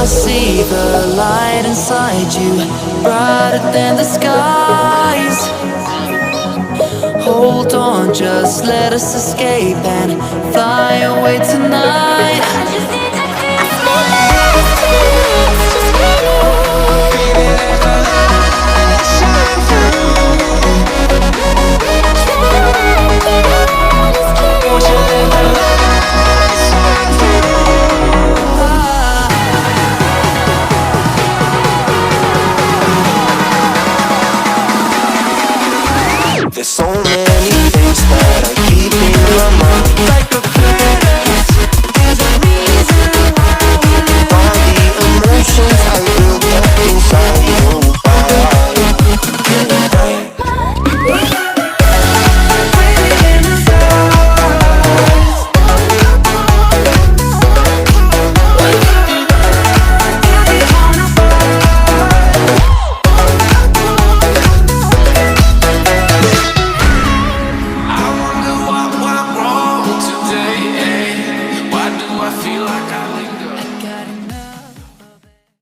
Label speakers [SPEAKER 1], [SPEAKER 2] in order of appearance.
[SPEAKER 1] I see the light inside you, brighter than the skies. Hold on, just let us escape and fly away tonight. I just need to feel this, just feel it. Baby, let the light shine through. Won't you let the light shine through? There's so many things that I keep in my mind, like a past. There's a reason why all the emotions I built up inside you.
[SPEAKER 2] I feel like I